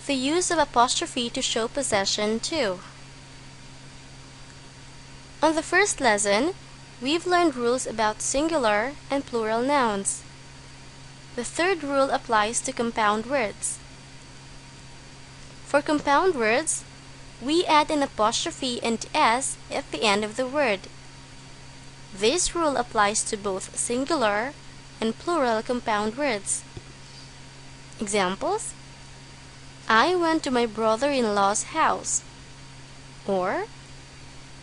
the use of apostrophe to show possession too. On the first lesson, we've learned rules about singular and plural nouns. The third rule applies to compound words. For compound words, we add an apostrophe and s at the end of the word. This rule applies to both singular and plural compound words. Examples: I went to my brother-in-law's house, or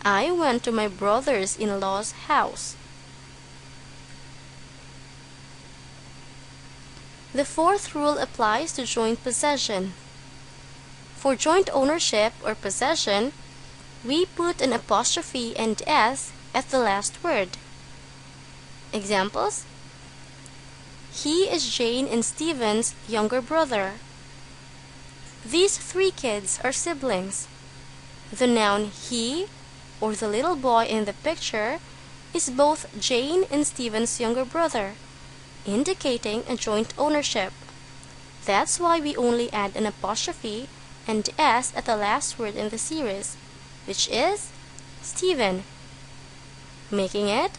I went to my brother's-in-law's house. The fourth rule applies to joint possession. For joint ownership or possession, we put an apostrophe and s at the last word. Examples: he is Jane and Stephen's younger brother. These three kids are siblings. The noun he, or the little boy in the picture, is both Jane and Stephen's younger brother, indicating a joint ownership. That's why we only add an apostrophe and s at the last word in the series, which is Stephen, making it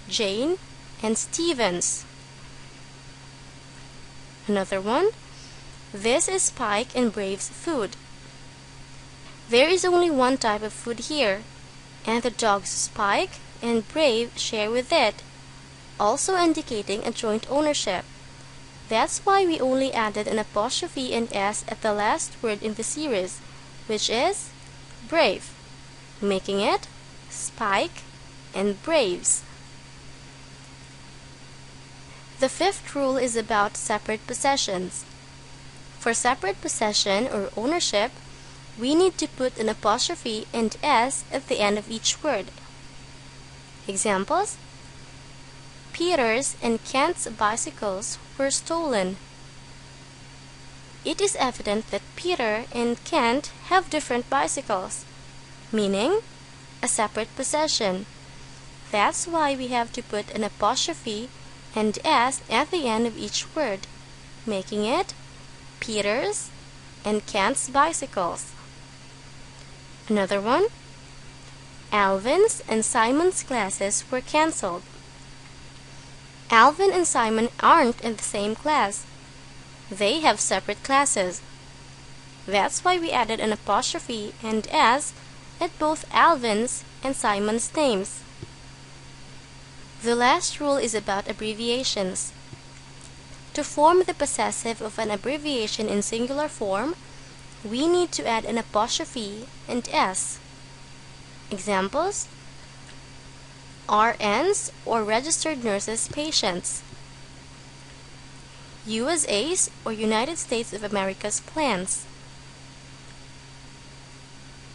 Jane and Stephen's. Another one: this is Spike and Brave's food. There is only one type of food here, and the dogs Spike and Brave share with it, also indicating a joint ownership. That's why we only added an apostrophe and s at the last word in the series, which is Brave, making it Spike and Braves. The fifth rule is about separate possessions. For separate possession or ownership, we need to put an apostrophe and s at the end of each word. Examples: Peter's and Kent's bicycles were stolen. It is evident that Peter and Kent have different bicycles, meaning a separate possession. That's why we have to put an apostrophe and s at the end of each word, making it Peter's and Kent's bicycles. Another one: Alvin's and Simon's classes were cancelled. Alvin and Simon aren't in the same class. They have separate classes. That's why we added an apostrophe and s at both Alvin's and Simon's names. The last rule is about abbreviations. To form the possessive of an abbreviation in singular form, we need to add an apostrophe and s. Examples: RNs, or registered nurses patients. USA's, or United States of America's plans.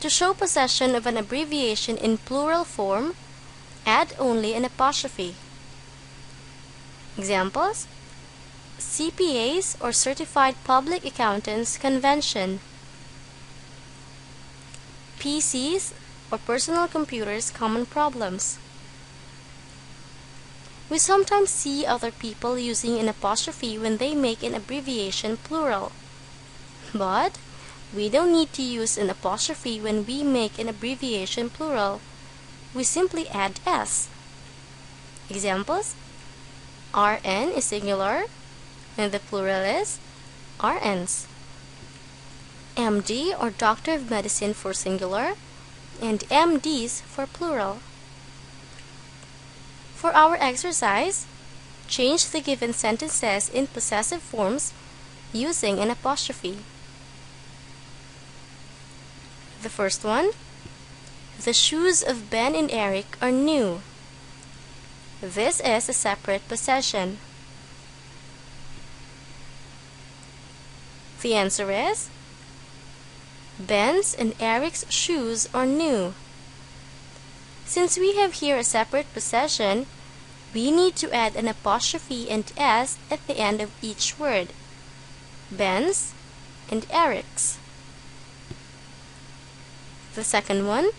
To show possession of an abbreviation in plural form, add only an apostrophe. Examples: CPA's, or Certified Public Accountants Convention. PC's, or Personal Computers Common Problems. We sometimes see other people using an apostrophe when they make an abbreviation plural. But we don't need to use an apostrophe when we make an abbreviation plural. We simply add s. Examples: RN is singular, and the plural is RNs. MD, or Doctor of Medicine, for singular, and MDs for plural. For our exercise, change the given sentences in possessive forms using an apostrophe. The first one: the shoes of Ben and Eric are new. This is a separate possession. The answer is Ben's and Eric's shoes are new. Since we have here a separate possession, we need to add an apostrophe and s at the end of each word. Ben's and Eric's. The second one: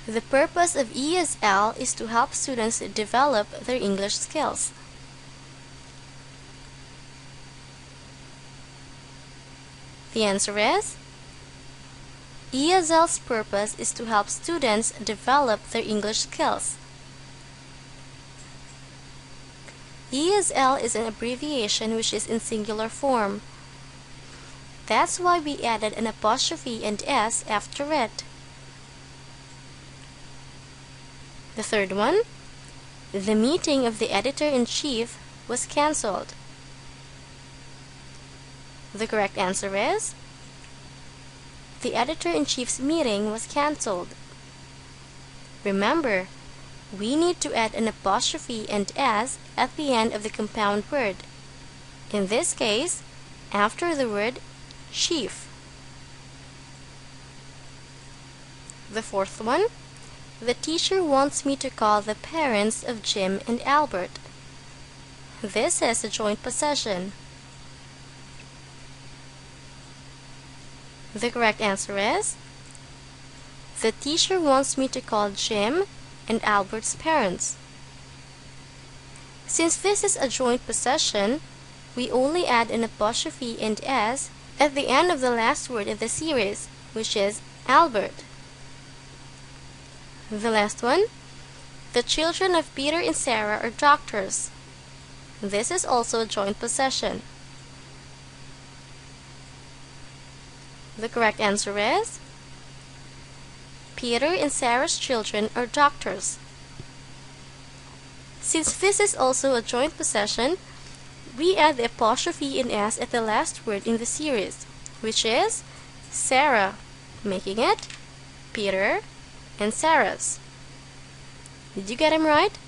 the purpose of ESL is to help students develop their English skills. The answer is ESL's purpose is to help students develop their English skills. ESL is an abbreviation which is in singular form. That's why we added an apostrophe and S after it. The third one, the meeting of the editor-in-chief was cancelled. The correct answer is the editor-in-chief's meeting was cancelled. Remember, we need to add an apostrophe and S at the end of the compound word. In this case, after the word chief. The fourth one, the teacher wants me to call the parents of Jim and Albert. This is a joint possession. The correct answer is the teacher wants me to call Jim and Albert's parents. Since this is a joint possession, we only add an apostrophe and S at the end of the last word in the series, which is Albert. The last one, the children of Peter and Sarah are doctors. This is also a joint possession. The correct answer is Peter and Sarah's children are doctors. Since this is also a joint possession, we add the apostrophe and S at the last word in the series, which is Sarah, making it Peter and Sarah's. Did you get them right?